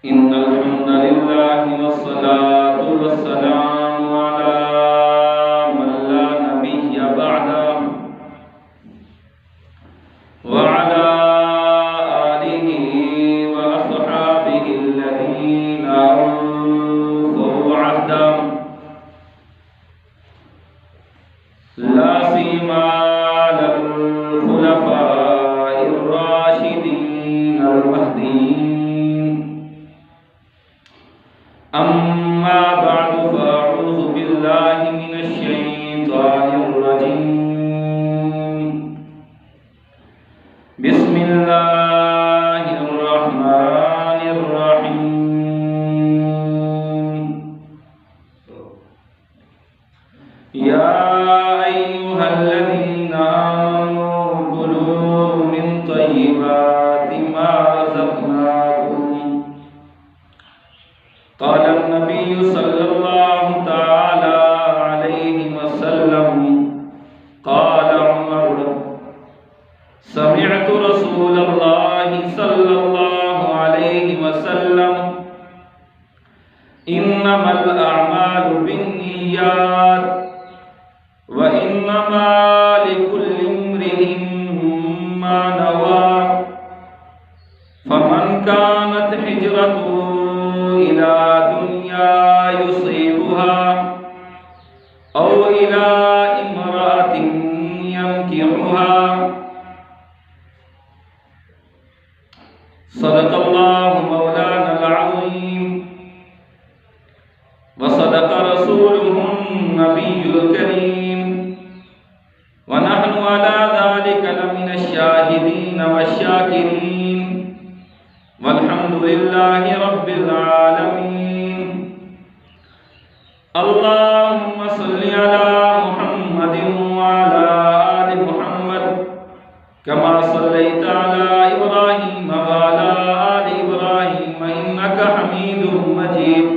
إن الحمد لله والصلاة والسلام على من لا نبي بعده وعلى آله وأصحابه الذين أوفوا عهده لا سيما للخلفاء الراشدين المهديين. أما بعد فأعوذ بالله من الشيطان الرجيم. بسم الله الرحمن الرحيم. يا أيها الذين آمنوا كلوا من طيبات ما رزقناكم. قال النبي صلى الله تعالى عليه وسلم قال عمر سمعت رسول الله صلى الله عليه وسلم إنما الأعمال بالنيات وإنما لكل امرئ ما نوى فمن كانت هجرته إلى دنيا يصيبها أو إلى امرأة ينكحها. صدق الله مولانا العظيم وصدق رسوله النبي الكريم ونحن على ذلك لمن الشاهدين والشاكرين والحمد لله رب العالمين. اللهم صل على محمد وعلى آل محمد كما صليت على إبراهيم وعلى آل إبراهيم إنك حميد مجيد.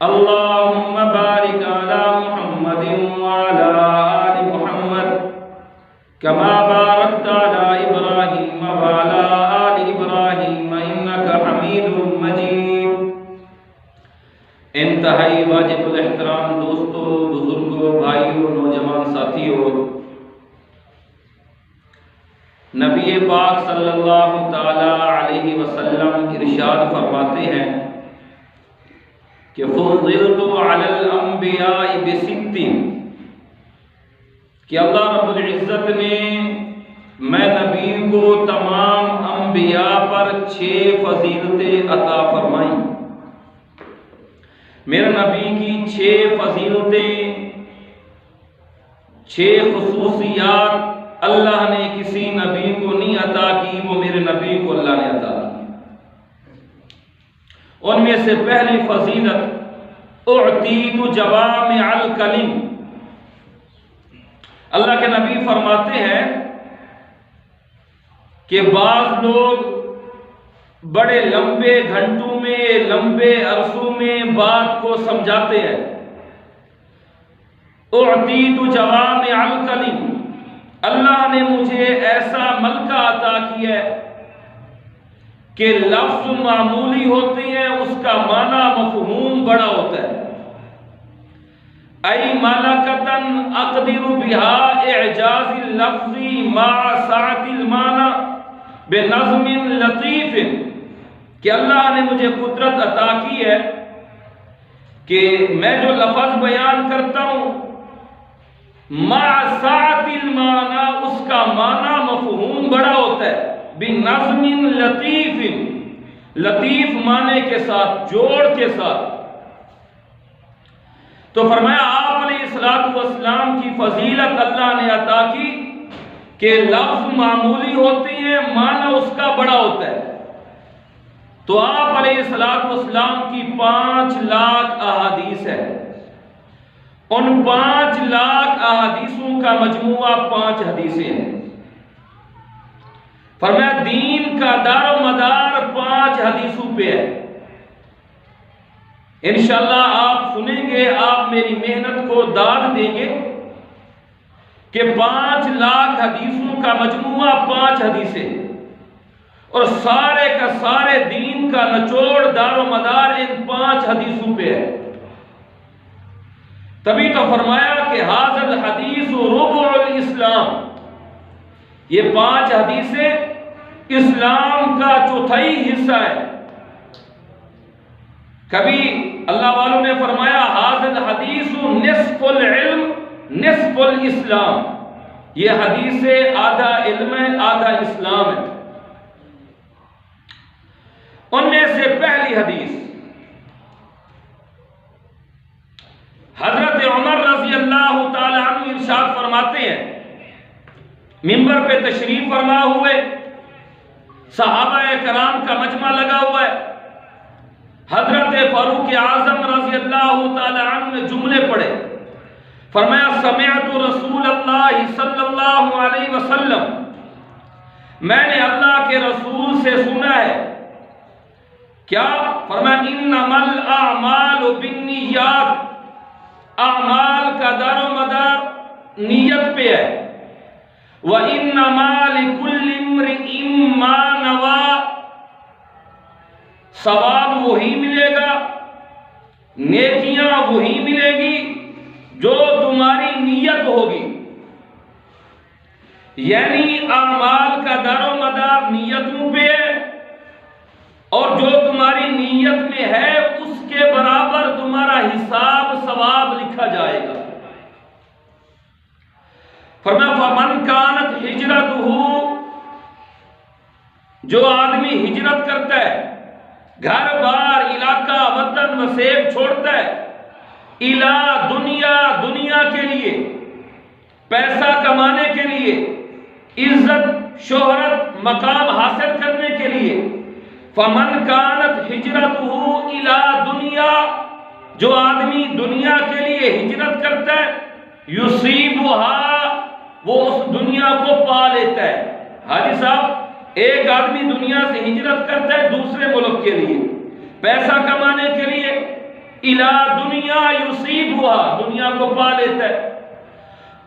اللهم بارك على محمد وعلى آل محمد كما باركت على إبراهيم وعلى آل إبراهيم إنك حميد مجيد. انتہائی واجب الاحترام دوستو، بزرگوں، بھائیوں، نوجوان ساتھیوں، نبی پاک صلی اللہ تعالی علیہ وسلم ارشاد فرماتے ہیں کہ فضلت علی الانبیاء بست، کہ اللہ رب العزت نے میں نبی کو تمام انبیاء پر 6 فضیلتیں عطا فرمائیں. میرے نبی کی 6 فضیلتیں، 6 خصوصیات اللہ نے کسی نبی کو نہیں عطا کی، وہ میرے نبی کو اللہ نے عطا کی. ان میں سے پہلی فضیلت اعطیت جوامع الکلم. اللہ کے نبی فرماتے ہیں کہ بعض لوگ بڑے لمبے گھنٹوں میں، لمبے عرصوں میں بات کو سمجھاتے ہیں. اعطیت جوامع الکلم، اللہ نے مجھے ایسا ملکہ عطا کیا ہے کہ لفظ معمولی ہوتے ہیں، اس کا معنی مفہوم بڑا ہوتا ہے. ای ملکتن اقدر بہا اعجاز اللفظ مع سعت المعنی بنظم لطیف، کہ اللہ نے مجھے قدرت عطا کی ہے کہ میں جو لفظ بیان کرتا ہوں مع سعت المعنی، اس کا معنی مفہوم بڑا ہوتا ہے. بنظم لطیف، لطیف معنی کے ساتھ، جوڑ کے ساتھ. تو فرمایا آپ علیہ السلام کی فضیلت اللہ نے عطا کی کہ لفظ معمولی ہوتے ہیں، معنی اس کا بڑا ہوتا ہے. تو آپ علیہ السلام کی 5 لاکھ احادیث ہے. ان 5 لاکھ احادیثوں کا مجموعہ 5 حدیثیں ہیں. فرمایا دین کا دار و مدار 5 حدیثوں پہ ہے. انشاءاللہ آپ سنیں گے، آپ میری محنت کو داد دیں گے کہ 5 لاکھ حدیثوں کا مجموعہ 5 حدیثیں. اور سارے کا سارے دین کا نچوڑ دار و مدار ان 5 حدیثوں پہ ہے۔ تبھی تو فرمایا کہ ھذا الحدیث ربع الاسلام، یہ 5 حدیثیں اسلام کا چوتھائی حصہ ہے۔ کبھی اللہ والوں نے فرمایا ھذا الحدیث نصف العلم نصف الاسلام، یہ حدیث آدھا علم ہے آدھا اسلام ہے۔ ان میں سے پہلی حدیث حضرت عمر رضی اللہ تعالی عنہ ارشاد فرماتے ہیں، منبر پہ تشریف فرما ہوئے، صحابہ کرام کا مجمع لگا ہوا ہے، حضرت فاروق اعظم رضی اللہ تعالی عنہ نے جملے پڑھے، فرمایا سمعت رسول اللہ صلی اللہ علیہ وسلم، میں نے اللہ کے رسول سے سنا ہے، کیا؟ فرمایا انما الاعمال بالنیات، اعمال کا دار و مدار نیت پہ ہے، وَإِنَّمَا لِكُلِّ امْرِئٍ مَّا نَوَىٰ، ثواب وہی ملے گا، نیکیاں وہی ملے گی جو تمہاری نیت ہوگی، یعنی اعمال کا دار و مدار نیتوں پہ ہے، اور جو تمہاری نیت میں ہے اس کے برابر تمہارا حساب ثواب لکھا جائے گا۔ فرمایا فَمَنْ كَانَتْ ہجرتہ، جو آدمی ہجرت کرتا ہے، گھر بار علاقہ وطن وسیب چھوڑتا ہے، اِلَىٰ دنیا، دنیا کے لیے، پیسہ کمانے کے لیے، عزت شہرت مقام حاصل کرنے کے لیے، فَمَنْ كَانَتْ ہجرتہ إِلَىٰ دُنْيَا، جو آدمی دنیا کے لیے ہجرت کرتا ہے، يُصِيبُهَا، وہ اس دنیا کو پا لیتا ہے۔ حاجی صاحب، ایک آدمی دنیا سے ہجرت کرتا ہے دوسرے ملک کے لیے، پیسہ کمانے کے لیے، إِلَىٰ دُنْيَا يُصِيبُهَا، دنیا کو پا لیتا ہے،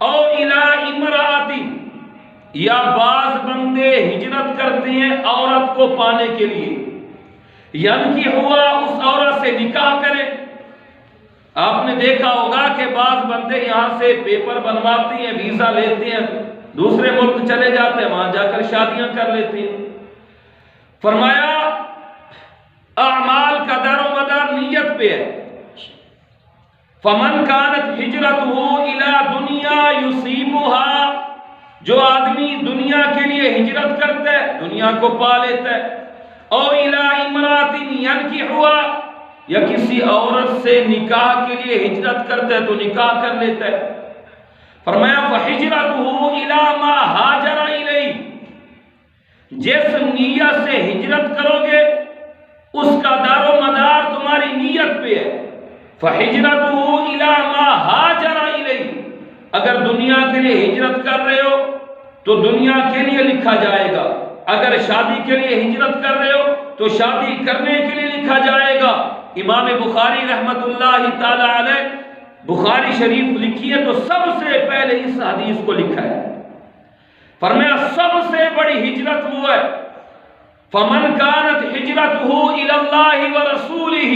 اور إِلَىٰ امرأة، یا بعض بندے ہجرت کرتے ہیں عورت کو پانے کے لیے، یعنی کہ ہوا اس عورت سے نکاح کرے۔ آپ نے دیکھا ہوگا کہ بعض بندے یہاں سے پیپر بنواتے ہیں، ویزا لیتے ہیں، دوسرے ملک چلے جاتے ہیں، وہاں جا کر شادیاں کر لیتے ہیں۔ فرمایا اعمال کا دار و مدار نیت پہ ہے۔ فَمَنْ كَانَتْ هِجْرَتُهُ إِلَىٰ دُنْيَا يُصِيبُهَا، جو آدمی دنیا کے لیے ہجرت کرتا ہے دنیا کو پا لیتا ہے، اور إِلَىٰ امْرَأَةٍ يَنْكِحُهَا، یا کسی عورت سے نکاح کے لیے ہجرت کرتا ہے تو نکاح کر لیتا ہے۔ فرمایا فَحِجْرَتُهُ إِلَىٰ مَا هَاجَرَ إِلَيْهِ، جس نیت سے ہجرت کرو گے اس کا دار و مدار تمہاری نیت پہ ہے۔ فَحِجْرَتُهُ إِلَىٰ مَا هَاجَرَ إِلَيْهِ، اگر دنیا کے لیے ہجرت کر رہے ہو تو دنیا کے لیے لکھا جائے گا، اگر شادی کے لیے ہجرت کر رہے ہو تو شادی کرنے کے لیے لکھا جائے گا۔ امام بخاری رحمت اللہ تعالی علیہ بخاری شریف لکھی ہے تو سب سے پہلے اس حدیث کو لکھا ہے۔ فرمایا سب سے بڑی ہجرت وہ ہے فَمَنْ كَانَتْ هِجْرَتُهُ إِلَى اللَّهِ وَرَسُولِهِ،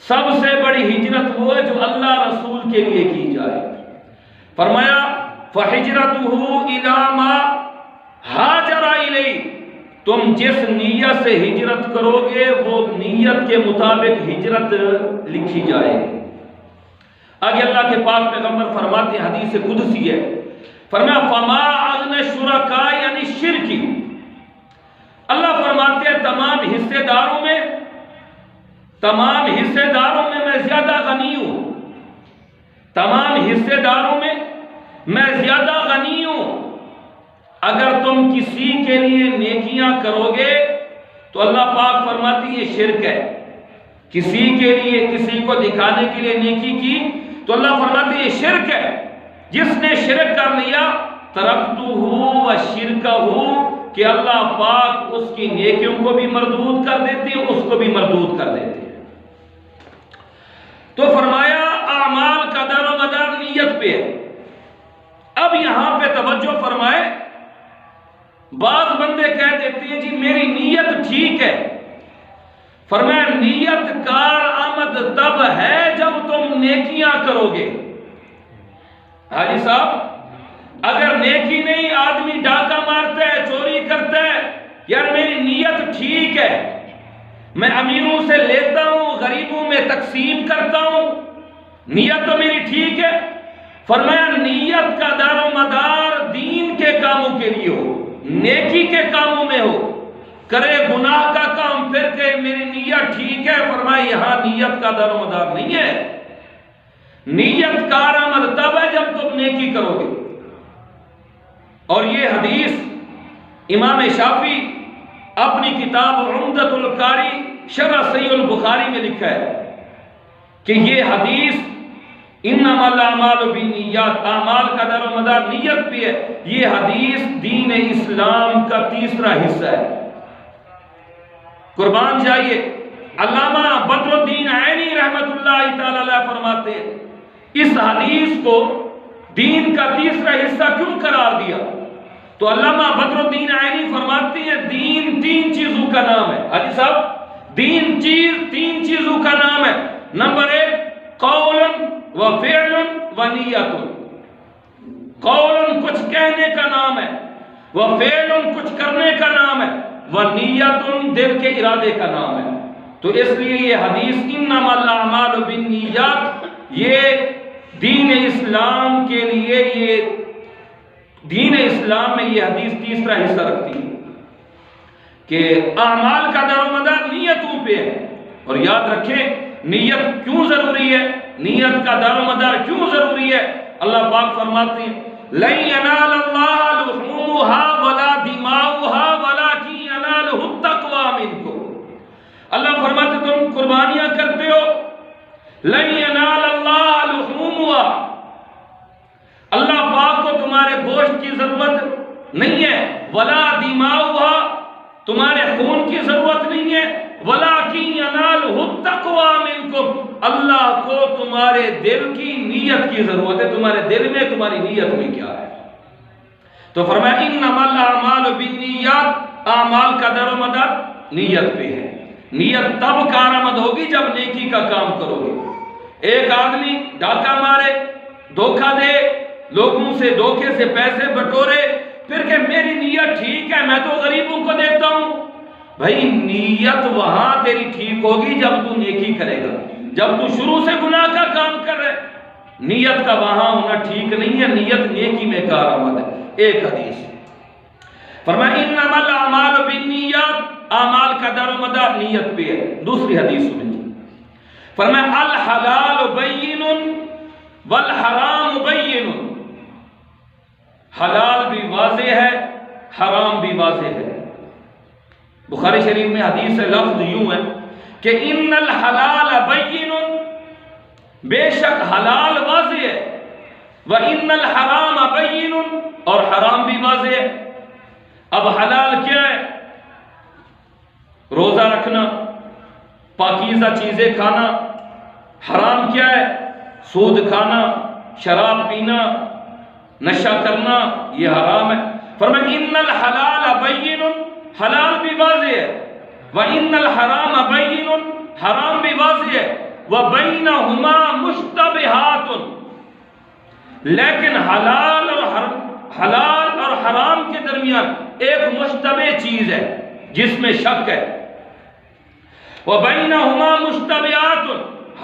سب سے بڑی ہجرت وہ ہے جو اللہ رسول کے لیے کی جائے۔ فرمایا فَحِجْرَتُهُ إِلَىٰ مَا هَاجَرَ إِلَيْهِ، تم جس نیت سے ہجرت کرو گے وہ نیت کے مطابق ہجرت لکھی جائے گی۔ آگے اللہ کے پاک پیغمبر فرماتے ہیں، حدیث قدسی ہے، فرمایا فَمَا أَغْنَى الشُّرَكَاءِ عَنِ الشِّرْكِ، اللہ فرماتے ہیں تمام حصے داروں میں میں زیادہ غنی ہوں، تمام حصے داروں میں میں زیادہ غنی ہوں۔ اگر تم کسی کے لیے نیکیاں کرو گے تو اللہ پاک فرماتی ہے شرک ہے، کسی کے لیے کسی کو دکھانے کے لیے نیکی کی تو اللہ فرماتی ہے شرک ہے، جس نے شرک کر لیا ترکتہ وشرکہ، کہ اللہ پاک اس کی نیکیوں کو بھی مردود کر دیتے ہیں، اس کو بھی مردود کر دیتے ہیں۔ تو فرمایا اعمال کا دار و مدار نیت پہ ہے۔ اب یہاں پہ توجہ فرمائے، بعض بندے کہہ دیتے ہیں جی ٹھیک ہے؟ فرمایا نیت کار آمد تب ہے جب تم نیکیاں کرو گے۔ حاجی صاحب اگر نیکی نہیں، آدمی ڈاکہ مارتا ہے، چوری کرتا ہے، یار میری نیت ٹھیک ہے، میں امیروں سے لیتا ہوں، غریبوں میں تقسیم کرتا ہوں، نیت تو میری ٹھیک ہے۔ فرمایا نیت کا دار و مدار دین کے کاموں کے لیے ہو، نیکی کے کاموں میں ہو، کرے گناہ کا کام پھر کہ میری نیت ٹھیک ہے، فرمایا یہاں نیت کا دار و مدار نہیں ہے۔ نیت کارآمد تب ہے جب تم نیکی کرو گے۔ اور یہ حدیث امام شافعی اپنی کتاب عمدۃ القاری شرح صحیح البخاری میں لکھا ہے کہ یہ حدیث انما الاعمال بالنیات، اعمال کا دار و مدار نیت بھی ہے، یہ حدیث دین اسلام کا تیسرا حصہ ہے۔ قربان جائیے، علامہ بدر الدین عینی رحمت اللہ تعالی علیہ فرماتے ہیں اس حدیث کو دین کا تیسرا حصہ کیوں قرار دیا؟ تو علامہ بدر الدین عینی فرماتے ہیں دین تین چیزوں کا نام ہے۔ حاجی صاحب دین تین چیزوں کا نام ہے۔ نمبر ایک قول و فعل و نیت۔ قول کچھ کہنے کا نام ہے، و فعل کچھ کرنے کا نام ہے، و نیت دل کے ارادے کا نام ہے۔ تو اس لیے یہ حدیث انما الاعمال بالنیات یہ دین اسلام کے لیے، یہ دین اسلام میں یہ حدیث تیسرا حصہ رکھتی ہے کہ اعمال کا دار و مدار نیتوں پہ ہے۔ اور یاد رکھیں نیت کیوں ضروری ہے، نیت کا دار و مدار کیوں ضروری ہے؟ اللہ پاک فرماتے ہیں لَن يَنَالَ اللَّهَ لُحُومُهَا وَلَا دِمَاؤُهَا وَلَكِنْ يَنَالُهُ التَّقْوَىٰ مِنكُمْ۔ اللہ فرماتے تم قربانیاں کرتے ہو، لَن يَنَالَ اللَّهَ لُحُومُهَا، اللہ پاک کو تمہارے گوشت کی ضرورت نہیں ہے، وَلَا دِمَاؤُهَا تمہارے خون کی ضرورت نہیں ہے، وَلَكِنْ يَنَالُهُ التَّقْوَىٰ مِنكُمْ اللہ کو تمہارے دل کی نیت کی ضرورت ہے، تمہارے دل میں تمہاری نیت میں کیا ہے۔ تو فرمایا انما الاعمال بالنیات، اعمال کا دار و مدار نیت پہ ہے۔ نیت تب کارآمد ہوگی جب نیکی کا کام کرو گے۔ ایک آدمی ڈاکہ مارے، دھوکہ دے، لوگوں سے دھوکے سے پیسے بٹورے، پھر کہ میری نیت ٹھیک ہے، میں تو غریبوں کو دیتا ہوں۔ بھائی نیت وہاں تیری ٹھیک ہوگی جب تو نیکی کرے گا، جب تو شروع سے گناہ کا کام کر رہے، نیت کا وہاں ہونا ٹھیک نہیں ہے، نیت نیکی میں کارآمد ہے۔ ایک حدیث فرمایا انما الاعمال بالنیات، اعمال کا دار و مدار نیت پہ ہے۔ دوسری حدیث سنیں، فرمایا الحلال بین والحرام بین، حلال بھی واضح ہے، حرام بھی واضح ہے۔ بخاری شریف میں حدیث سے لفظ یوں ہے کہ ان الحلال بین، بے شک حلال واضح ہے، وَإِنَّ الْحَرَامَ بَيِّنٌ اور حرام بھی واضح ہے۔ اب حلال کیا ہے؟ روزہ رکھنا، پاکیزہ چیزیں کھانا۔ حرام کیا ہے؟ سود کھانا، شراب پینا، نشہ کرنا، یہ حرام ہے۔ فرمایا ان الحلال بین، حلال بھی واضح ہے، وَإِنَّ الْحَرَامَ بَيِّنٌ حرام بھی واضح ہے، وَبَيْنَهُمَا مُشْتَبِهَاتٌ لیکن حلال اور حرام کے درمیان ایک مشتبہ چیز ہے جس میں شک ہے۔ وَبَيْنَهُمَا مُشْتَبِهَاتٌ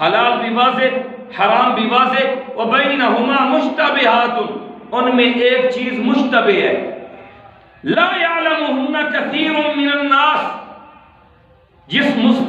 حلال بھی واضح، حرام بھی واضح، وَبَيْنَهُمَا مُشْتَبِهَاتٌ ان میں ایک چیز مشتبہ ہے۔ لَا يَعْلَمُهُنَّ كَثِيرٌ مِّنَ النَّاسِ جس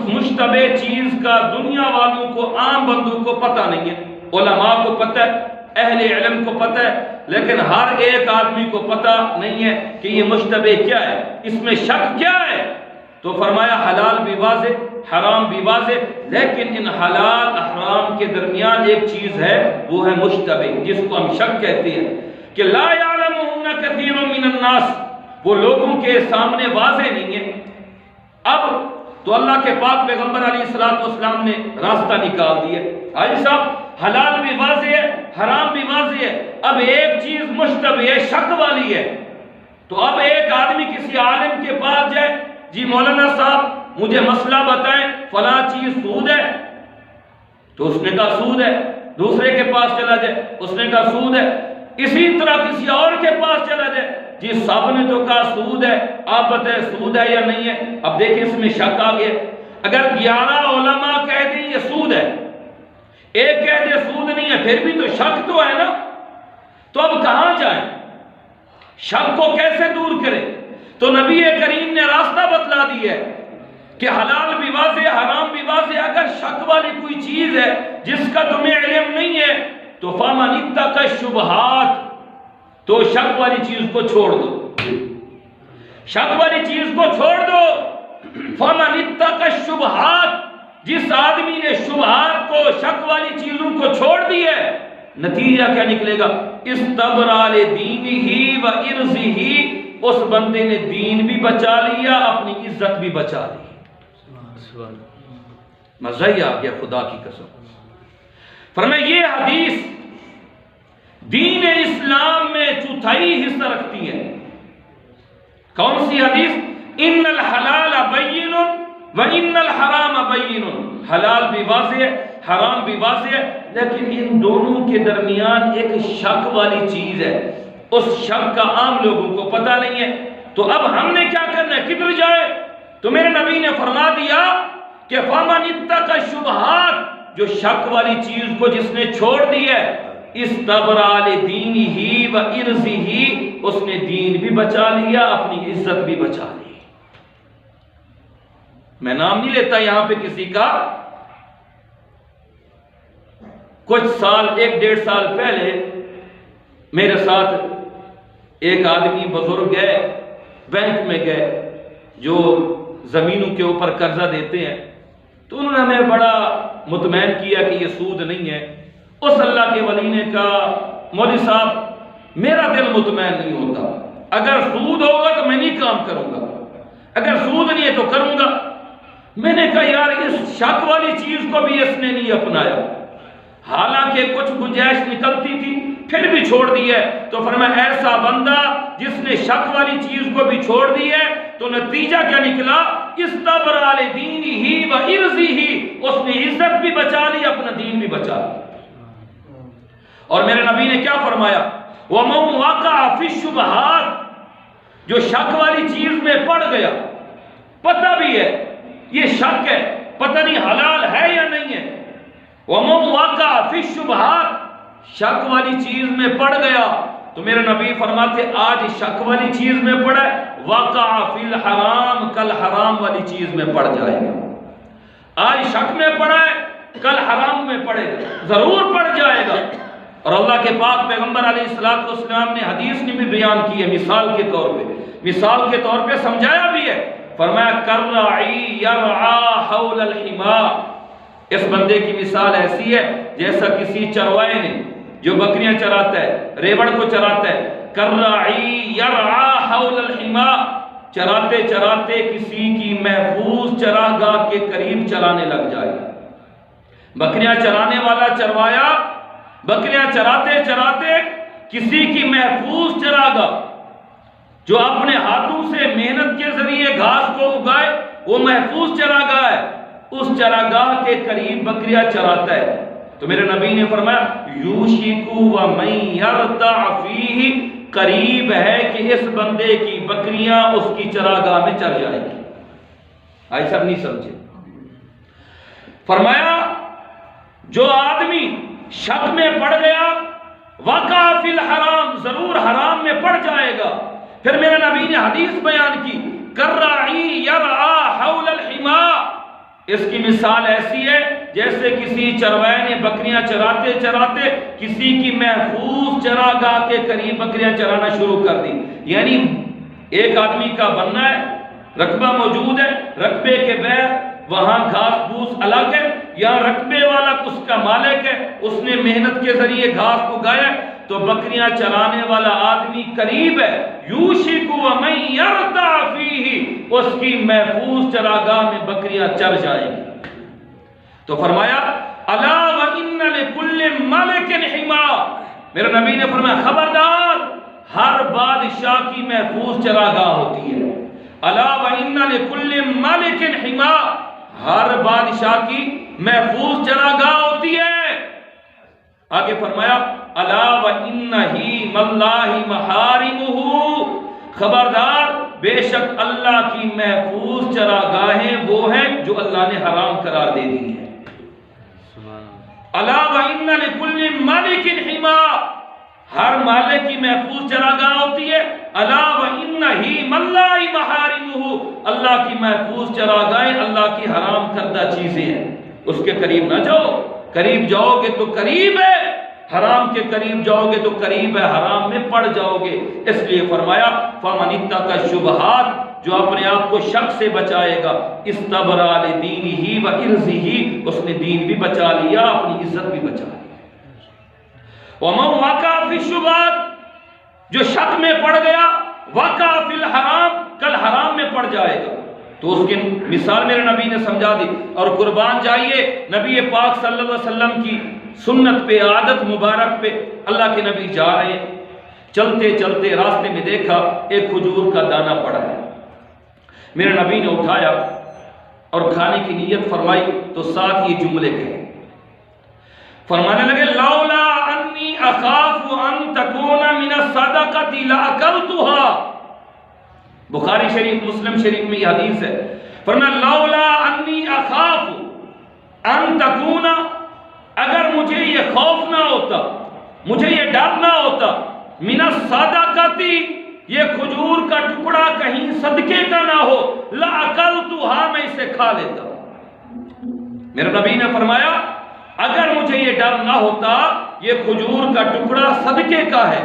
مشتبہ چیز کا دنیا والوں کو، عام بندوں کو پتہ نہیں ہے۔ علماء کو پتہ ہے، اہل علم کو پتہ ہے، لیکن ہر ایک آدمی کو پتہ نہیں ہے کہ یہ مشتبہ کیا ہے، اس میں شک کیا ہے۔ تو فرمایا حلال بھی واضح، حرام بھی واضح، لیکن ان حلال حرام کے درمیان ایک چیز ہے، وہ ہے مشتبہ، جس کو ہم شک کہتے ہیں کہ لا یعلمہن کثیر من الناس، وہ لوگوں کے سامنے واضح نہیں ہے۔ اب تو اللہ کے پاک پیغمبر علیہ السلام نے راستہ نکال دیا۔ حاجی صاحب حلال بھی واضح ہے، حرام بھی واضح ہے، اب ایک چیز مشتبہ ہے، شک والی ہے۔ تو اب ایک آدمی کسی عالم کے پاس جائے، جی مولانا صاحب مجھے مسئلہ بتائیں، فلاں چیز سود ہے، تو اس نے کہا سود ہے۔ دوسرے کے پاس چلا جائے، اس نے کہا سود ہے۔ اسی طرح کسی اور کے پاس چلا جائے، جی سب نے تو کہا سود ہے، آپ بتائیں سود ہے یا نہیں ہے۔ اب دیکھیں اس میں شک آ گیا۔ اگر 11 علماء کہہ دیں یہ سود ہے، ایک کہہ دے سود نہیں ہے، پھر بھی تو شک تو ہے نا۔ تو اب کہاں جائیں؟ شک کو کیسے دور کریں؟ تو نبی کریم نے راستہ بتلا دیا ہے کہ حلال بھی واضح، حرام بھی واضح۔ اگر شک والی کوئی چیز ہے جس کا تمہیں علم نہیں ہے تو فَمَنِ اتَّقَى الشُّبُهَاتِ، تو شک والی چیز کو چھوڑ دو، شک والی چیز کو چھوڑ دو۔ فَمَنِ اتَّقَى الشُّبُهَاتِ، جس آدمی نے شبہات کو، شک والی چیزوں کو چھوڑ دی ہے، نتیجہ کیا نکلے گا؟ استبرأ لدینہ وعرضہ، اس بندے نے دین بھی بچا لیا، اپنی عزت بھی بچا لی۔ مزہ ہی آ گیا خدا کی قسم۔ فرمایا یہ حدیث دین اسلام میں چوتھائی حصہ رکھتی ہے۔ کون سی حدیث؟ ان الحلال بین وان الحرام بین، حلال بھی واضح ہے، حرام بھی واضح ہے، لیکن ان دونوں کے درمیان ایک شک والی چیز ہے، اس شک کا عام لوگوں کو پتہ نہیں ہے۔ تو اب ہم نے کیا کرنا ہے؟ کدھر جائے؟ تو میرے نبی نے فرما دیا کہ فَمَنِ اتَّقَى الشُّبُهَاتِ، جو شک والی چیز کو جس نے چھوڑ دی ہے، استبرأ لدینہ وعرضہ، اس نے دین بھی بچا لیا، اپنی عزت بھی بچا لی۔ میں نام نہیں لیتا یہاں پہ کسی کا۔ کچھ سال، 1-1.5 سال پہلے میرے ساتھ ایک آدمی بزرگ گئے، بینک میں گئے جو زمینوں کے اوپر قرضہ دیتے ہیں، تو انہوں نے ہمیں بڑا مطمئن کیا کہ یہ سود نہیں ہے۔ اس اللہ کے ولی نے کہا مولوی صاحب میرا دل مطمئن نہیں ہوتا، اگر سود ہوگا تو میں نہیں کام کروں گا، اگر سود نہیں ہے تو کروں گا۔ میں نے کہا یار اس شک والی چیز کو بھی اس نے نہیں اپنایا، حالانکہ کچھ گنجائش نکلتی تھی پھر بھی چھوڑ دی ہے۔ تو فرمایا ایسا بندہ جس نے شک والی چیز کو بھی چھوڑ دی ہے تو نتیجہ کیا نکلا؟ استبرأ لدینہ وعرضہ، اس نے عزت بھی بچا لی، اپنا دین بھی بچا لی۔ اور میرے نبی نے کیا فرمایا؟ وَمَنْ وَقَعَ فِي الشُّبُهَاتِ، جو شک والی چیز میں پڑ گیا، پتہ بھی ہے یہ شک ہے، پتہ نہیں حلال ہے یا نہیں ہے، وَمَنْ وَقَعَ فِي الشُّبُهَاتِ، شک والی چیز میں پڑ گیا، تو میرے نبی فرماتے آج شک والی چیز میں پڑا ہے، وَقَعَ فِي الْحَرَامِ، کل حرام والی چیز میں پڑ جائے گا۔ آج شک میں پڑا ہے، کل حرام میں پڑے گا، ضرور پڑ جائے گا۔ اور اللہ کے پاک پیغمبر علیہ السلام نے حدیث نے بھی بیان کی ہے، مثال کے طور پہ سمجھایا بھی ہے۔ فرمایا کَالرَّاعِی یَرْعَىٰ حَوْلَ الْحِمَىٰ، اس بندے کی مثال ایسی ہے جیسا کسی چروائے نے جو بکریاں چراتا ہے، ریوڑ کو چراتا ہے، کَالرَّاعِی یَرْعَىٰ حَوْلَ الْحِمَىٰ، چراتے چراتے کسی کی محفوظ چراگاہ کے قریب چرانے لگ جائے۔ بکریاں چرانے والا چروایا بکریاں چراتے چراتے کسی کی محفوظ چراگاہ، جو اپنے ہاتھوں سے محنت کے ذریعے گھاس کو اگائے، وہ محفوظ چراگاہ ہے، اس چراگاہ کے قریب بکریاں چراتا ہے۔ تو میرے نبی نے فرمایا یوشک ومن یرتع فیہ، قریب ہے کہ اس بندے کی بکریاں اس کی چراگاہ میں چر جائیں گی۔ آئی سب نہیں سمجھے؟ فرمایا جو آدمی شک میں پڑ گیا، وقع فی الحرام، ضرور حرام میں پڑ جائے گا۔ پھر میرے نبی نے حدیث بیان کی کَالرَّاعِی یَرْعَىٰ حَوْلَ الْحِمَىٰ، اس کی مثال ایسی ہے جیسے کسی چروائے نے بکریاں چراتے چراتے کسی کی محفوظ چراگاہ کے قریب بکریاں چرانا شروع کر دی۔ یعنی ایک آدمی کا بننا ہے، رقبہ موجود ہے، رقبے کے بغیر وہاں گھاس پھوس الگ ہے، یہاں رقبے والا اس کا مالک ہے، اس نے محنت کے ذریعے گھاس کو اگایا، تو بکریاں چرانے والا آدمی قریب ہے، یوشک ومن یرتع فیہ، اس کی محفوظ چراگاہ میں بکریاں چر جائیں گی۔ تو فرمایا الا وان لکل ملک حما، میرے نبی نے فرمایا خبردار، ہر بادشاہ کی محفوظ چراگاہ ہوتی ہے، الا وان لکل ملک حما، ہر بادشاہ کی محفوظ چراگاہ ہوتی ہے۔ آگے فرمایا الا وان حیم اللہ محارمہ، خبردار بے شک اللہ کی محفوظ چراگاہیں وہ ہیں جو اللہ نے حرام قرار دے دی ہیں۔ الا وان لکل ملک حما، ہر مالک کی محفوظ چراگاہ ہوتی ہے۔ الا وان حیم اللہ محارمہ، اللہ کی محفوظ چراگاہیں اللہ کی حرام کردہ چیزیں ہیں، اس کے قریب نہ جاؤ، قریب جاؤ گے تو قریب ہے، حرام کے قریب جاؤ گے تو قریب ہے، حرام میں پڑ جاؤ گے۔ اس لیے فرمایا فمن اتقى الشبہات، جو اپنے آپ کو شک سے بچائے گا، استبرأ لدینہ وعرضہ، اس نے دین بھی بچا لیا، اپنی عزت بھی بچا لی۔ ومن وقع فی الشبہات، جو شک میں پڑ گیا، وقع فی الحرام، کل حرام میں پڑ جائے گا۔ تو اس کی مثال میرے نبی نے سمجھا دی۔ اور قربان جائیے نبی پاک صلی اللہ علیہ وسلم کی سنت پہ، عادت مبارک پہ، اللہ کے نبی جا رہے ہیں، چلتے چلتے راستے میں دیکھا ایک کھجور کا دانہ پڑا ہے، میرے نبی نے اٹھایا اور کھانے کی نیت فرمائی تو ساتھ یہ جملے کہے، فرمانے لگے لولا انی اخاف ان تکون من الصدقۃ لاکلتها۔ بخاری شریف، مسلم شریف میں یہ حدیث ہے، فرمایا لولا انی اخاف ان تکون، اگر مجھے یہ خوف نہ ہوتا، مجھے یہ ڈر نہ ہوتا، من الصدقۃ، یہ کھجور کا ٹکڑا کہیں صدقے کا نہ ہو، لاکلتها، میں اسے کھا لیتا۔ میرے نبی نے فرمایا اگر مجھے یہ ڈر نہ ہوتا یہ کھجور کا ٹکڑا صدقے کا ہے،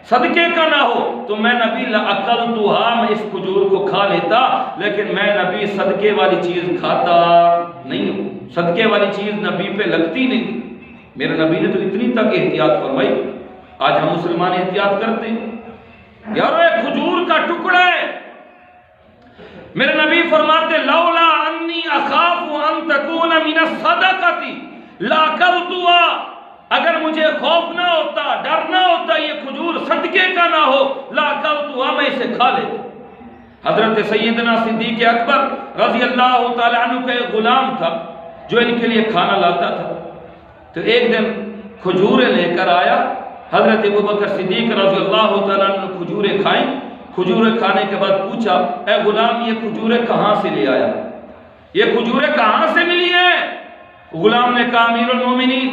صدقے کا نہ ہو تو میں نبی لاکلتها، میں اس کھجور کو کھا لیتا، لیکن میں نبی صدقے والی چیز کھاتا نہیں ہوں، صدقے والی چیز نبی پہ لگتی نہیں۔ میرے نبی نے تو اتنی تک احتیاط فرمائی، آج ہم مسلمان احتیاط کرتے ہیں، یارو ایک کھجور کا ٹکڑا ہے، میرے نبی فرماتے لولا انی اخاف ان تکون من الصدقۃ لاکلتها، اگر مجھے خوف نہ ہوتا، ڈر نہ ہوتا یہ کھجور صدقے کا نہ ہو، لاکلتها، میں اسے کھا لیتا۔ حضرت سیدنا صدیق اکبر رضی اللہ تعالی عنہ کا ایک غلام تھا جو ان کے لیے کھانا لاتا تھا، تو ایک دن کھجوریں لے کر آیا، حضرت ابوبکر صدیق رضی اللہ تعالی عنہ نے کھجوریں کھائیں، کھجوریں کھانے کے بعد پوچھا اے غلام یہ کھجوریں کہاں سے لے آیا، یہ کھجوریں کہاں سے ملی ہیں؟ غلام نے کہا امیر المومنین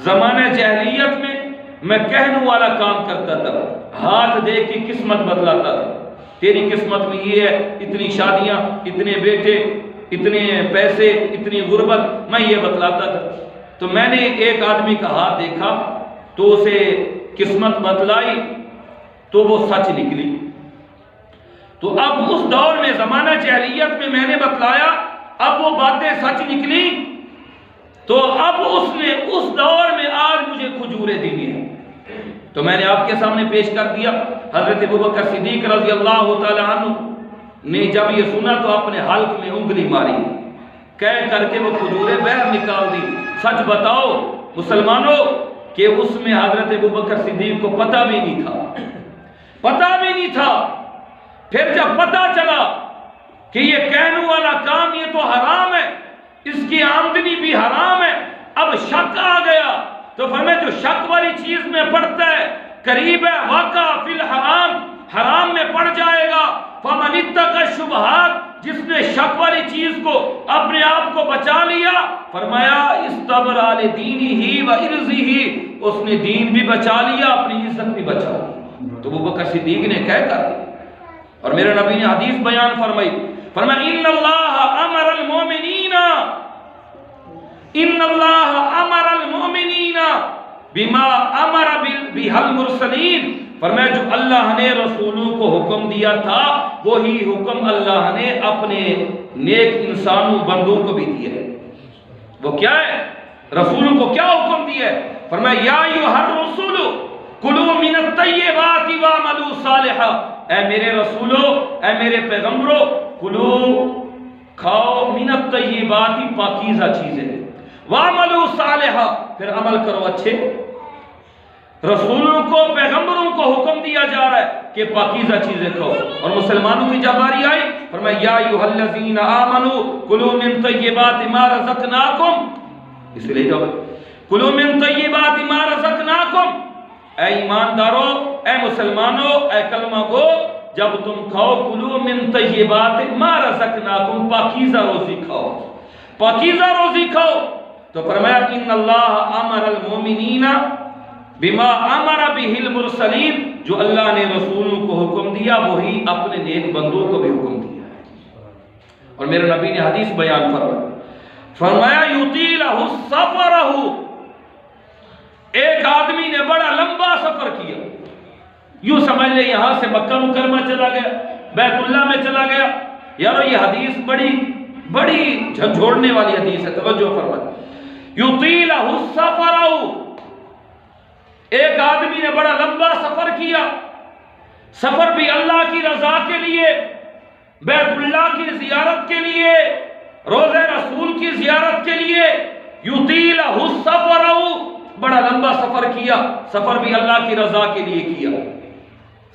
زمانہ جاہلیت میں میں کہنے والا کام کرتا تھا، ہاتھ دیکھ کے قسمت بدلاتا تھا، تیری قسمت میں یہ ہے، اتنی شادیاں، اتنے بیٹے، اتنے پیسے، اتنی غربت، میں یہ بتلاتا تھا۔ تو میں نے ایک آدمی کا ہاتھ دیکھا تو اسے قسمت بتلائی تو وہ سچ نکلی، تو اب اس دور میں زمانہ جاہلیت میں میں نے بتلایا، اب وہ باتیں سچ نکلی، تو اب اس نے اس دور میں آج مجھے کھجوریں دی ہیں، تو میں نے آپ کے سامنے پیش کر دیا۔ حضرت ابوبکر صدیق رضی اللہ تعالی عنہ نے جب یہ سنا تو اپنے حلق میں انگلی ماری، کہہ کر کے وہ کھجوریں باہر نکال دی۔ سچ بتاؤ مسلمانوں کہ اس میں حضرت ابوبکر صدیق کو پتہ بھی نہیں تھا، پتہ بھی نہیں تھا۔ پھر جب پتہ چلا کہ یہ کہنے والا کام یہ تو حرام ہے، اس کی آمدنی بھی حرام ہے، اب شک آ گیا، تو فرمایا جو شک والی چیز میں پڑتا ہے قریب ہے واقع فی الحرام، حرام میں پڑ جائے گا۔ فمن اتقى الشبہات، جس نے شک والی چیز کو اپنے آپ کو بچا لیا، فرمایا استبرأ لدینہ وعرضہ، اس نے دین بھی بچا لیا، اپنی عزت بھی بچا لی۔ تو ابوبکر صدیق نے کہہ کر، اور میرے نبی نے حدیث بیان فرمائی، فرمایا ان اللہ امر المؤمنین، ان اللہ امر المؤمنین بما امر بہ المرسلین، فرمایا جو اللہ نے رسولوں کو حکم دیا تھا وہی حکم اللہ نے اپنے نیک انسانوں بندوں کو بھی دیا ہے۔ وہ کیا ہے؟ رسولوں کو کیا حکم دیا ہے؟ فرمایا یا ایھا الرسول کلوا من الطیبات واعملوا صالحا، اے میرے رسولو، اے میرے پیغمبرو، کلو کھاؤ من الطیبات پاکیزہ چیزیں، واعملوا صالحا پھر عمل کرو اچھے۔ رسولوں کو پیغمبروں کو حکم دیا جا رہا ہے کہ پاکیزہ چیزیں کھاؤ، اور مسلمانوں کی جب باری آئی فرمایا یا ایھا الذین آمنوا کلوا من طیبات ما رزقناکم، اس لیے جب کلوا من طیبات ما رزقناکم، اے ایماندارو، اے مسلمانوں، اے کلمہ گو، جب تم کھاؤ کلوا من طیبات ما رزقناکم، پاکیزہ روزی کھاؤ، پاکیزہ روزی کھاؤ. تو فرمایا ان اللہ امر المؤمنین بما امر به المرسلین، جو اللہ نے رسولوں کو حکم دیا وہی اپنے نیک بندوں کو بھی حکم دیا ہے. اور میرے نبی نے حدیث بیان فرمایا یطیل سفرہ، ایک آدمی نے بڑا لمبا سفر کیا، یوں سمجھ لے یہاں سے مکہ مکرمہ چلا گیا، بیت اللہ میں چلا گیا. یار یہ حدیث بڑی جھنجھوڑنے والی حدیث ہے، توجہ فرمائیں. یطیل سفرہ، ایک آدمی نے بڑا لمبا سفر کیا، سفر بھی اللہ کی رضا کے لیے، بیت اللہ کی زیارت کے لیے، روضہ رسول کی زیارت کے لیے. یطیل السفر، بڑا لمبا سفر کیا، سفر بھی اللہ کی رضا کے لیے کیا.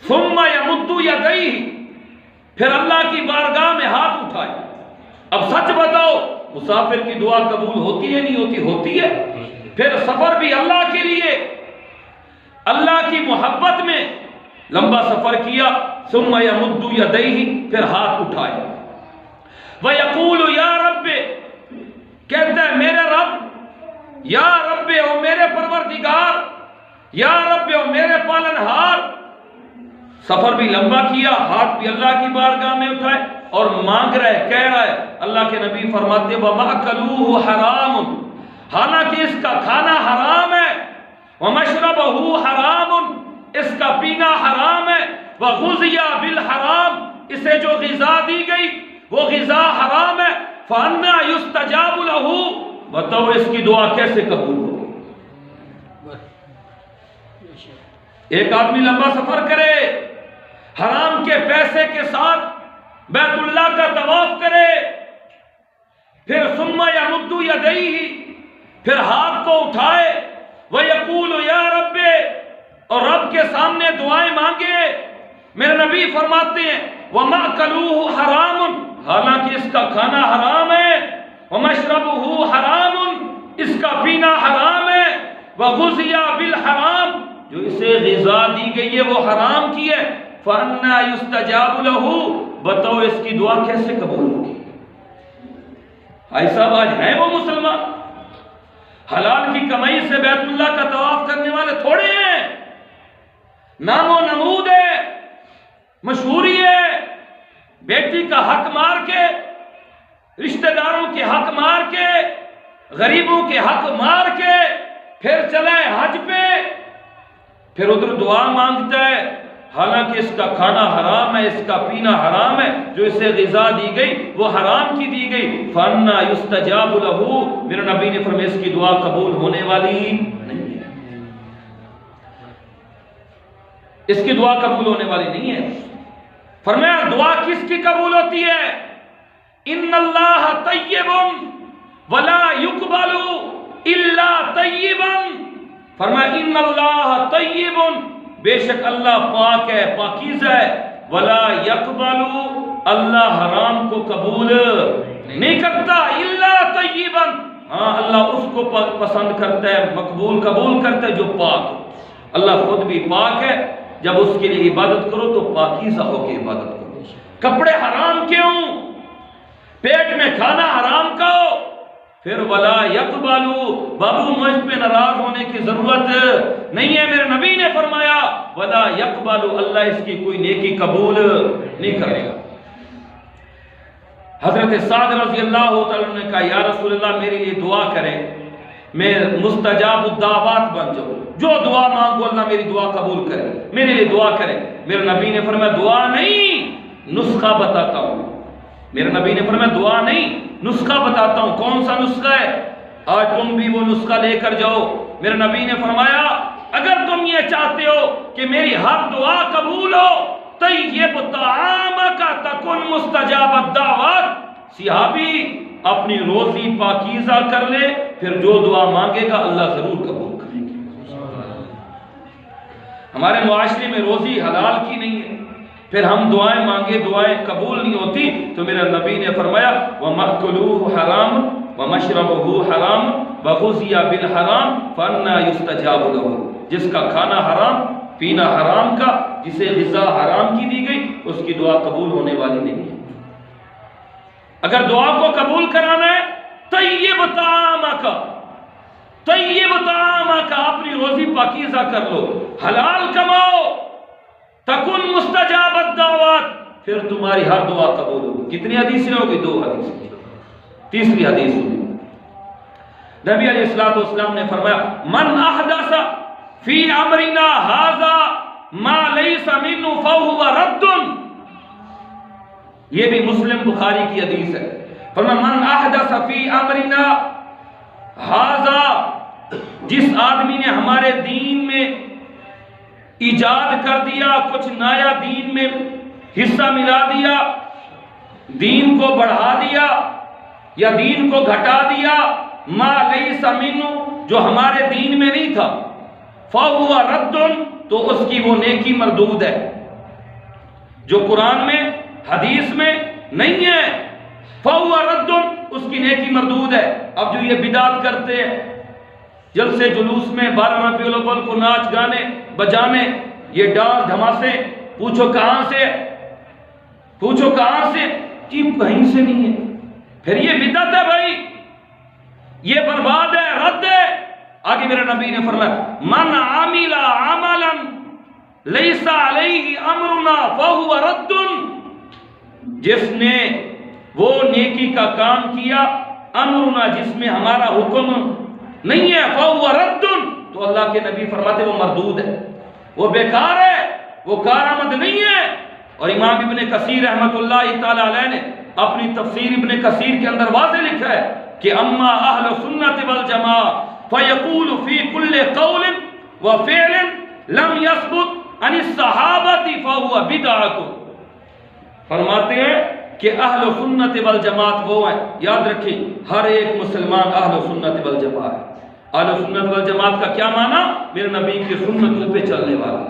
ثم یمد یدیہ، پھر اللہ کی بارگاہ میں ہاتھ اٹھائے. اب سچ بتاؤ مسافر کی دعا قبول ہوتی ہے نہیں ہوتی؟ ہوتی ہے. پھر سفر بھی اللہ کے لیے، اللہ کی محبت میں لمبا سفر کیا. ثم یمد یدیہ، پھر ہاتھ اٹھائے. وَيَقُولُ یا رب، کہتا ہے میرے رب، یا رب او میرے پروردگار، یا رب او میرے پالنہار. سفر بھی لمبا کیا، ہاتھ بھی اللہ کی بارگاہ میں اٹھائے اور مانگ رہے، کہہ رہا ہے. اللہ کے نبی فرماتے وَمَأْكَلُوهُ حَرَامٌ، حالانکہ اس کا کھانا حرام ہے. وَمَشْرَبَهُ حَرَامٌ، اس کا پینا حرام ہے. وَغُذِيَ بِالْحَرَامِ، اسے جو غذا دی گئی وہ غذا حرام ہے. فَأَنَّا يُسْتَجَابُ لَهُ، بتاؤ اس کی دعا کیسے قبول ہوگی؟ ایک آدمی لمبا سفر کرے، حرام کے پیسے کے ساتھ بیت اللہ کا طواف کرے، پھر ثم یمد یدیہ، پھر ہاتھ کو اٹھائے. وَيَقُولُ یا رب، اور رب کے سامنے دعائیں مانگے. میرے نبی فرماتے ہیں وَمَأْكَلُوهُ حَرَامٌ، حالانکہ اس کا کھانا حرام ہے. وَمَشْرَبُهُ حَرَامٌ، اس کا پینا حرام ہے. وَغُذِيَ بِالْحَرَامِ، جو اسے غذا دی گئی ہے وہ حرام کی ہے. فَأَنَّا يُسْتَجَابُ لَهُ، بتاؤ اس کی دعا کیسے قبول ہوگی؟ بھائی صاحب آج ہیں وہ مسلمان حلال کی کمائی سے بیت اللہ کا طواف کرنے والے تھوڑے ہیں. نام و نمود ہے، مشہوری ہے، بیٹی کا حق مار کے، رشتہ داروں کے حق مار کے، غریبوں کے حق مار کے پھر چلے حج پہ، پھر ادھر دعا مانگتا ہے، حالانکہ اس کا کھانا حرام ہے، اس کا پینا حرام ہے، جو اسے غذا دی گئی وہ حرام کی دی گئی. فَأَنَّا يُسْتَجَابُ لَهُ، میرے نبی نے فرمایا اس کی دعا قبول ہونے والی نہیں ہے، اس کی دعا قبول ہونے والی نہیں ہے. فرمایا دعا کس کی قبول ہوتی ہے؟ ان اللہ طیب ولا يقبل الا طیبا. فرمایا ان اللہ طیب، بے شک اللہ پاک ہے، پاکیزہ ہے. ولا يقبل، اللہ حرام کو قبول نہیں کرتا. الا طیبا، ہاں اللہ اس کو پسند کرتا ہے، مقبول قبول کرتا ہے جو پاک ہو. اللہ خود بھی پاک ہے، جب اس کے لیے عبادت کرو تو پاکیزہ ہو کے عبادت کرو. کپڑے حرام کیوں؟ پیٹ میں کھانا حرام کھاؤ. پھر ولا يقبل، بابو مجھ پہ ناراض ہونے کی ضرورت نہیں ہے. میرے نبی نے فرمایا ولا يقبل، اللہ اس کی کوئی نیکی قبول نہیں کرے گا. حضرت سعد رضی اللہ تعالیٰ نے کہا یا رسول اللہ میرے لیے دعا کریں، میں مستجاب الدعوات بن جاؤں، جو دعا مانگو اللہ میری دعا قبول کرے، میرے لیے دعا کریں. میرے نبی نے فرمایا دعا نہیں، نسخہ بتاتا ہوں. میرے نبی نے فرمایا دعا نہیں، نسخہ بتاتا ہوں. کون سا نسخہ ہے؟ آج تم بھی وہ نسخہ لے کر جاؤ. میرے نبی نے فرمایا اگر تم یہ چاہتے ہو کہ میری ہر دعا قبول ہو، طیب طعامک تکن مستجاب الدعوات، صحابی اپنی روزی پاکیزہ کر لے، پھر جو دعا مانگے گا اللہ ضرور قبول کرے گا. ہمارے معاشرے میں روزی حلال کی نہیں ہے، پھر ہم دعائیں مانگے دعائیں قبول نہیں ہوتی، تو میرے نبی نے فرمایا وَمَأْكُلُهُ حَرَامٌ وَمَشْرَبُهُ حَرَامٌ وَغُذِّيَ بِالْحَرَامِ فَأَنَّىٰ يُسْتَجَابُ لَهُ، جس کا کھانا حرام، پینا حرام کا، جسے غذا حرام کی دی گئی، اس کی دعا قبول ہونے والی نہیں ہے۔ اگر دعا کو قبول کرانا ہے طیب طعامک، طیب طعامک، اپنی روزی پاکیزہ کر لو، حلال کماؤ، تکن مستجاب الدعوات، پھر تمہاری ہر دعا قبول ہوگی۔ کتنی حدیثیں ہوگی؟ 2 حدیثیں۔ تیسری حدیث سنیں، نبی علیہ السلام نے فرمایا من احدث فی امرنا ھذا ما لیس منہ فہو رد، یہ بھی مسلم بخاری کی حدیث ہے۔ فرمایا من احدث فی امرنا ھذا، جس آدمی نے ہمارے دین میں ایجاد کر دیا، کچھ نیا دین میں حصہ ملا دیا، دین کو بڑھا دیا یا دین کو گھٹا دیا، ما لیس منہ، جو ہمارے دین میں نہیں تھا، فَهُوَ رَدٌّ، تو اس کی وہ نیکی مردود ہے۔ جو قرآن میں حدیث میں نہیں ہے فَهُوَ رَدٌّ، اس کی نیکی مردود ہے۔ اب جو یہ بدعت کرتے ہیں، جلسے جلوس میں 12 ربیع الاول کو ناچ گانے بجانے، یہ ڈانس دھماسے، پوچھو کہاں سے، پوچھو کہاں سے، کہ کہیں سے نہیں ہے، پھر یہ بدعت ہے بھائی، یہ برباد ہے، رد ہے۔ آگے میرے نبی نے فرمایا من عمل عملا لیس علیہ امرنا فہو رد، جس نے وہ نیکی کا کام کیا امرنا، جس میں ہمارا حکم نہیں ہے، فہو رد، تو اللہ کے نبی فرماتے وہ مردود ہے، وہ بیکار ہے، وہ کارآمد نہیں ہے۔ اور امام ابن کثیر رحمۃ اللہ تعالی علیہ نے اپنی تفسیر ابن کثیر کے اندر واضح لکھا ہے کہ اما اہل سنت والجماعہ فیقول فی کل قول وفعل لم یثبت عن الصحابۃ فہو بدعۃ، فرماتے ہیں کہ اہل سنت والجماعت وہ ہیں، یاد رکھیں ہر ایک مسلمان اہل سنت والجماعت ہے۔ اہل سنت والجماعت کا کیا معنی؟ میرے نبی کی سنتوں پہ چلنے والا۔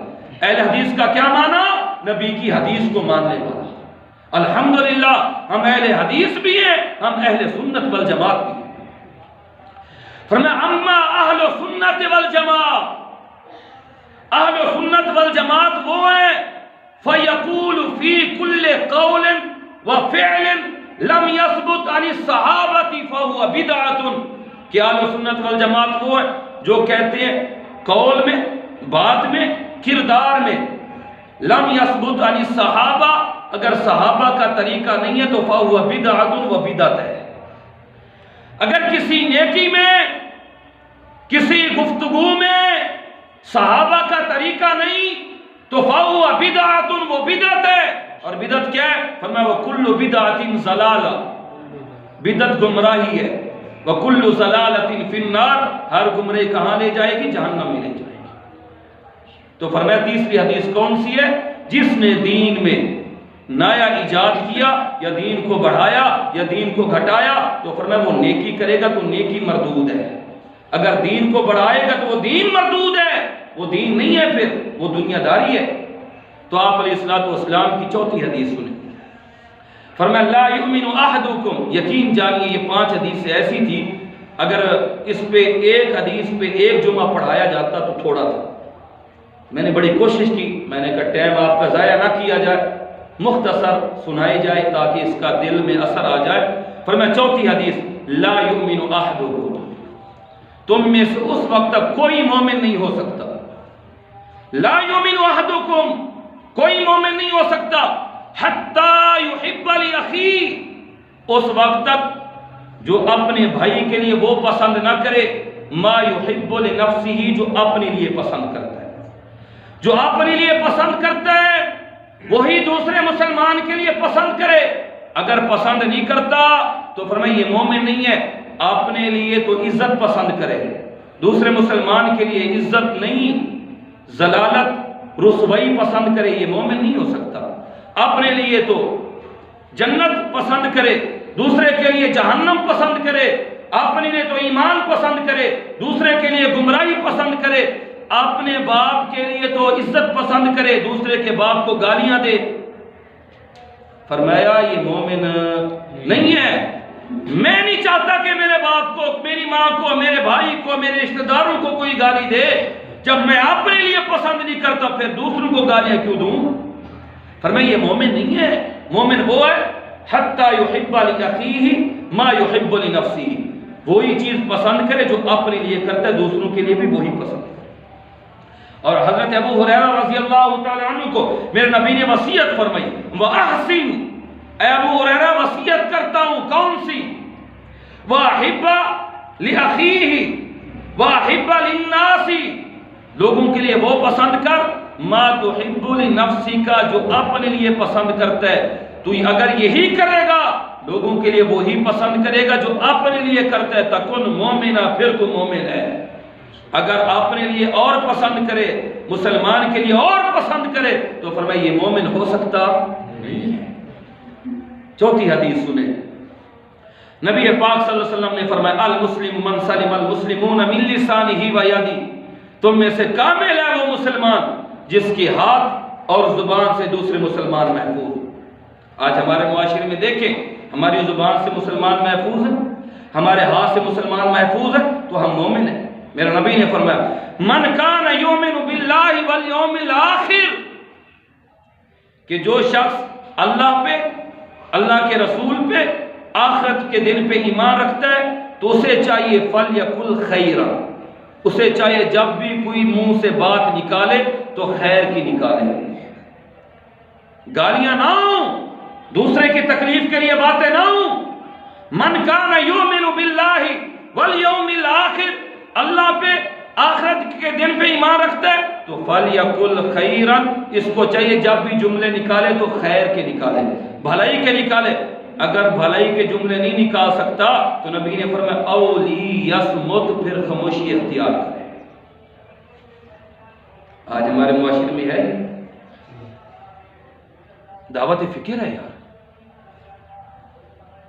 اہل حدیث کا کیا معنی؟ نبی کی حدیث کو ماننے والا۔ الحمدللہ ہم اہل حدیث بھی ہیں، ہم اہل سنت والجماعت بھی ہیں۔ فرمایا اما اہل سنت والجماعت، اہل سنت والجماعت وہ ہیں فیقول فی کل قول وفعل لم یثبت عن الصحابۃ فہو بدعۃ، کہ اہل سنت والجماعت وہ ہیں جو کہتے ہیں قول میں، بات میں، کردار میں، لم یثبت عن الصحابہ، اگر صحابہ کا طریقہ نہیں ہے تو فہو بدعۃ، وہ بدعت ہے۔ اگر کسی نیکی میں، کسی گفتگو میں صحابہ کا طریقہ نہیں تو فہو بدعۃ، وہ بدعت ہے۔ اور بدعت کیا ہے؟ فرمایا وکل بدعۃ ضلالہ، بدعت گمراہی ہے، وکل ضلالۃ فی النار، ہر گمراہی کہاں لے جائے گی؟ جہنم میں لے جائے گی۔ تو فرمایا تیسری حدیث کون سی ہے؟ جس نے دین میں نیا ایجاد کیا یا دین کو بڑھایا یا دین کو گھٹایا، تو فرمایا وہ نیکی کرے گا تو نیکی مردود ہے۔ اگر دین کو بڑھائے گا تو وہ دین مردود ہے، وہ دین نہیں ہے، پھر وہ دنیا داری ہے۔ تو آپ علیہ السلام کی چوتھی حدیث سنیں، فرمایا لا یؤمن احدکم، یقین جانیے یہ 5 حدیثیں ایسی تھی اگر اس پہ ایک حدیث پہ ایک جمعہ پڑھایا جاتا تو تھوڑا تھا۔ میں نے بڑی کوشش کی، میں نے کہا ٹائم آپ کا ضائع نہ کیا جائے، مختصر سنائی جائے تاکہ اس کا دل میں اثر آ جائے۔ فرمایا چوتھی حدیث لا یؤمن احدکم، تم میں سے اس وقت تک کوئی مومن نہیں ہو سکتا، لا یؤمن احدکم، کوئی مومن نہیں ہو سکتا، حتی یحب لاخیہ، اس وقت تک جو اپنے بھائی کے لیے وہ پسند نہ کرے، ما یحب لنفسہ، جو اپنے لیے پسند کرتا ہے، جو اپنے لیے پسند کرتا ہے وہی دوسرے مسلمان کے لیے پسند کرے۔ اگر پسند نہیں کرتا تو فرمایا یہ مومن نہیں ہے۔ اپنے لیے تو عزت پسند کرے، دوسرے مسلمان کے لیے عزت نہیں، ذلالت، رسوائی پسند کرے، یہ مومن نہیں ہو سکتا۔ اپنے لیے تو جنت پسند کرے، دوسرے کے لیے جہنم پسند کرے، اپنے لیے تو ایمان پسند کرے، دوسرے کے لیے گمراہی پسند کرے، اپنے باپ کے لیے تو عزت پسند کرے، دوسرے کے باپ کو گالیاں دے، فرمایا یہ مومن نہیں ہے۔ میں نہیں چاہتا کہ میرے باپ کو، میری ماں کو، میرے بھائی کو، میرے رشتہ داروں کو کوئی گالی دے، جب میں اپنے لیے پسند نہیں کرتا پھر دوسروں کو گالیاں کیوں دوں؟ فرمایا یہ مومن نہیں ہے۔ مومن وہ ہے حتی یحب لأخیہ ما یحب لنفسہ، وہی چیز پسند کرے جو اپنے لیے کرتا ہے دوسروں کے لیے بھی وہی پسند کرے۔ اور حضرت ابو ہریرہ رضی اللہ تعالی عنہ کو میرے نبی نے وصیت فرمائی، وَأَحْسِن، اے ابو ہریرہ وصیت کرتا ہوں کون سی؟ وَأَحِبَّ لِأَخِيهِ وَأَحِبَّ لِلنَّاسِ، لوگوں کے لیے وہ پسند کر ما تحب لنفسک، جو اپنے لیے پسند کرتا ہے۔ تو اگر یہی کرے گا لوگوں کے لیے وہی پسند کرے گا جو اپنے لیے کرتا ہے، تکن مومنہ، پھر تو مومن ہے۔ اگر اپنے لیے اور پسند کرے، مسلمان کے لیے اور پسند کرے، تو فرمایا یہ مومن ہو سکتا نہیں ہے۔ چوتھی حدیث سنیں، نبی پاک صلی اللہ علیہ وسلم نے فرمایا المسلم من سلم المسلمون من لسانہ و یدہ، تم میں سے کامل ہے وہ مسلمان جس کی ہاتھ اور زبان سے دوسرے مسلمان محفوظ۔ آج ہمارے معاشرے میں دیکھیں، ہماری زبان سے مسلمان محفوظ ہے، ہمارے ہاتھ سے مسلمان محفوظ ہے، تو ہم مومن ہیں۔ میرے نبی نے فرمایا من کان یؤمن باللہ والیوم الآخر، کہ جو شخص اللہ پہ، اللہ کے رسول پہ، آخرت کے دن پہ ایمان رکھتا ہے تو اسے چاہیے فلیقل خیرا، اسے چاہیے جب بھی کوئی منہ سے بات نکالے تو خیر کی نکالے، گالیاں نہ ہوں، دوسرے کی تکلیف کے لیے باتیں نہ ہوں۔ من کان یؤمن باللہ والیوم الآخر، اللہ پہ، آخرت کے دن پہ ایمان رکھتا ہے تو فلیقل خیرا، اس کو چاہیے جب بھی جملے نکالے تو خیر کے نکالے، بھلائی کے نکالے۔ اگر بھلائی کے جملے نہیں نکال سکتا تو نبی نے فرمایا اولی یصمت، پھر خاموشی اختیار کرے۔ آج ہمارے معاشرے میں ہے دعوت فکر ہے یار۔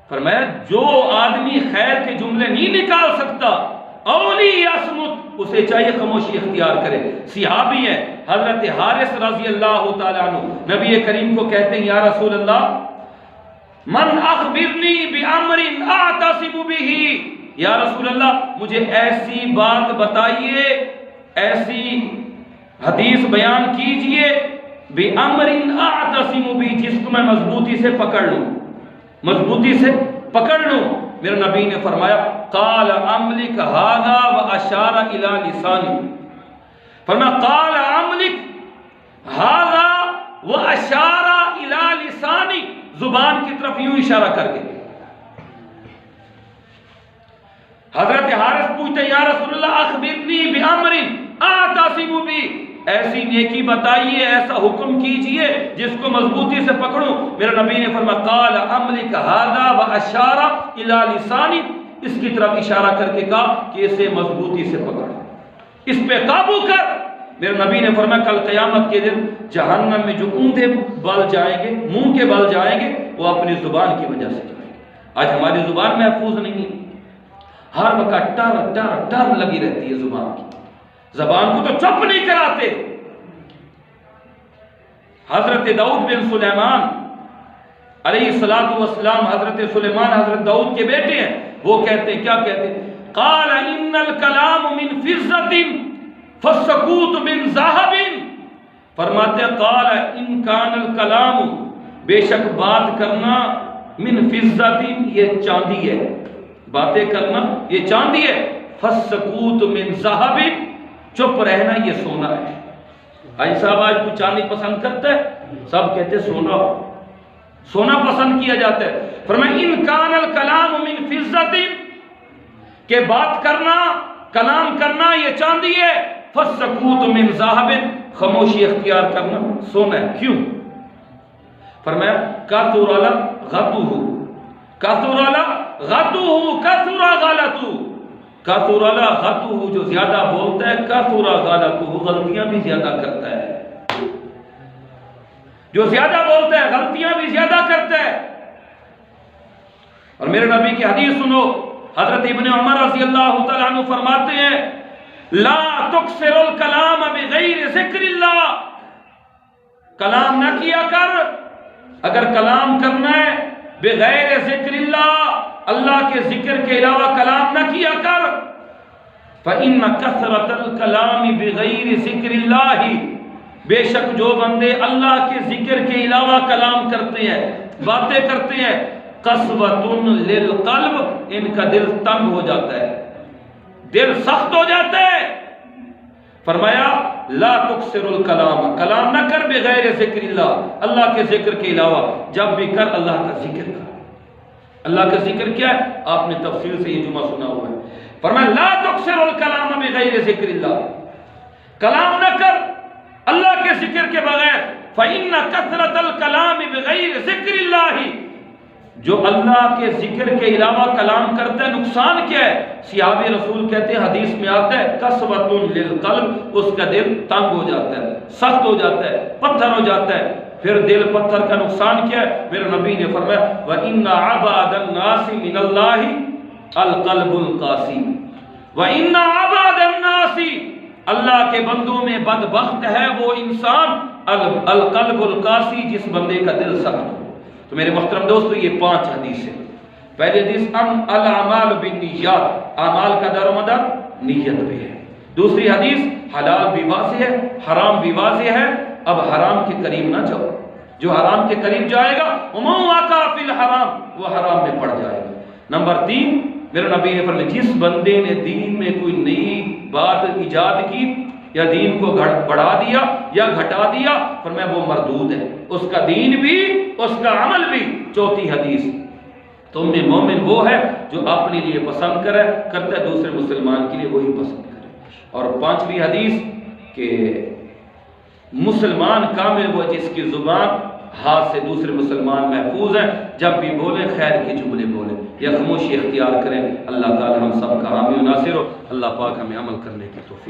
فرمایا جو آدمی خیر کے جملے نہیں نکال سکتا اولی یصمت، اسے چاہیے خاموشی اختیار کرے۔ صحابی ہیں حضرت حارث رضی اللہ تعالیٰ عنہ، نبی کریم کو کہتے ہیں یا رسول اللہ من اخبرنی بامر اعتصم بہ، یا رسول اللہ مجھے ایسی بات بتائیے، ایسی حدیث بیان کیجئے بامر اعتصم بہ، جس کو میں مضبوطی سے پکڑ لوں، مضبوطی سے پکڑ لوں۔ میرے نبی نے فرمایا قال املک ھذا واشار الی لسانی، فرمایا قال املک ھذا واشار الی لسانی، زبان کی طرف یوں اشارہ کر کے۔ حضرت حارث پوچھتے یا رسول اللہ اخبرنی بامر اعتصم بہ، ایسی نیکی بتائیے، ایسا حکم کیجئے جس کو مضبوطی سے پکڑوں۔ میرے نبی نے فرمایا قال املک ھذا واشار الی لسانی، اس کی طرف اشارہ کر کے کہا کہ اسے مضبوطی سے پکڑ، اس پہ قابو کر۔ میرے نبی نے فرمایا کل قیامت کے دن جہنم میں جو اوندے بل جائیں گے، منہ کے بل جائیں گے، وہ اپنی زبان کی وجہ سے جائیں گے۔ آج ہماری زبان محفوظ نہیں ہے، ہر وقت ٹر ٹر ٹر لگی رہتی ہے زبان کی، زبان کو تو چپ نہیں کراتے۔ حضرت داؤد بن سلیمان علیہ السلام، حضرت سلیمان حضرت داؤد کے بیٹے ہیں، وہ کہتے ہیں، کیا کہتے ہیں؟ قال ان الکلام من فضۃ فالسکوت من ذہب، فرماتے ہیں قال ان کان الکلام، بے شک بات کرنا، من فضۃ، یہ چاندی ہے، باتیں کرنا یہ چاندی ہے، فالسکوت من ذہب، چپ رہنا یہ سونا ہے۔ آج صاحب آج کوئی چاندی پسند کرتا ہے؟ سب کہتے ہیں سونا، سونا پسند کیا جاتا ہے۔ فرمایا ان کان الکلام من فضۃ، کہ بات کرنا، کلام کرنا یہ چاندی ہے، فالسکوت من ذہب، خاموشی اختیار کرنا سونا ہے۔ کیوں؟ فرمایا کثر غتہ، کثر غتہ، کثر غلطہ، کثر غتہ، جو زیادہ بولتا ہے، کثر غلطہ، غلطیاں بھی زیادہ کرتا ہے، جو زیادہ بولتا ہے غلطیاں بھی زیادہ کرتا ہے۔ اور میرے نبی کی حدیث سنو، حضرت ابن عمر رضی اللہ تعالیٰ عنہ فرماتے ہیں لا تکثر الکلام بغیر ذکر اللہ، کلام نہ کیا کر اگر کلام کرنا ہے بغیر ذکر اللہ کے ذکر کے علاوہ کلام نہ کیا کر۔ فَإِنَّ كَثْرَةَ الْكَلَامِ بِغَيْرِ ذِكْرِ اللَّهِ، بے شک جو بندے اللہ کے ذکر کے علاوہ کلام کرتے ہیں، باتیں کرتے ہیں، قَسْوَةٌ لِلْقَلْبِ، ان کا دل تنگ ہو جاتا ہے، دل سخت ہو جاتا ہے۔ فرمایا لا تکثر الکلام، کلام نہ کر بغیر ذکر اللہ کے ذکر کے علاوہ، جب بھی کر اللہ کا ذکر کر۔ اللہ کا ذکر کیا ہے؟ آپ نے تفصیل سے یہ جمعہ سنا ہوا ہے۔ فرمایا لا تکثر الکلام بغیر ذکر اللہ، کلام نہ کر اللہ کے ذکر کے بغیر۔ فإن کثرت الکلام بغیر ذکر اللہ، جو اللہ کے ذکر کے علاوہ کلام کرتا ہے نقصان کیا ہے؟ صحابی رسول کہتے ہیں، حدیث میں آتا ہے قسوۃ للقلب، اس کا دل تنگ ہو جاتا ہے، سخت ہو جاتا ہے، پتھر ہو جاتا ہے۔ پھر دل پتھر کا نقصان کیا ہے؟ میرے نبی نے فرمایا وَإِنَّ عَبَادَ النَّاسِ مِنَ اللَّهِ الْقَلْبُ الْقَاسِي، وَإِنَّ عَبَادَ النَّاسِ، اللہ کے بندوں میں بدبخت ہے وہ انسان القلب القاسی، جس بندے کا دل سخت ہو۔ تو میرے محترم دوستو، یہ 5 حدیث ہیں۔ پہلی حدیث الاعمال بالنیات، اعمال کا دار و مدار نیت پہ ہے۔ دوسری حدیث حلال بھی واضح ہے، حرام بھی واضح ہے، اب حرام کے قریب نہ جاؤ، جو حرام کے قریب جائے گا وَمَنْ وَقَعَ فِي الْحَرَامِ، وہ حرام میں پڑ جائے گا۔ نمبر 3، میرے نبی نے فرمایا جس بندے نے دین میں کوئی نئی بات ایجاد کی یا دین کو بڑھا دیا یا گھٹا دیا، فرمایا وہ مردود ہے، اس کا دین بھی اس کا عمل بھی۔ چوتھی حدیث تم میں مومن وہ ہے جو اپنے لیے پسند کرتا ہے، دوسرے مسلمان کے لیے وہی پسند کرے۔ اور 5ویں حدیث کہ مسلمان کامل وہ جس کی زبان ہاتھ سے دوسرے مسلمان محفوظ ہیں، جب بھی بولیں خیر کے جملے بولیں یا خاموشی اختیار کریں۔ اللہ تعالی ہم سب کا حامی و ناصر ہو، اللہ پاک ہمیں عمل کرنے کی توفیق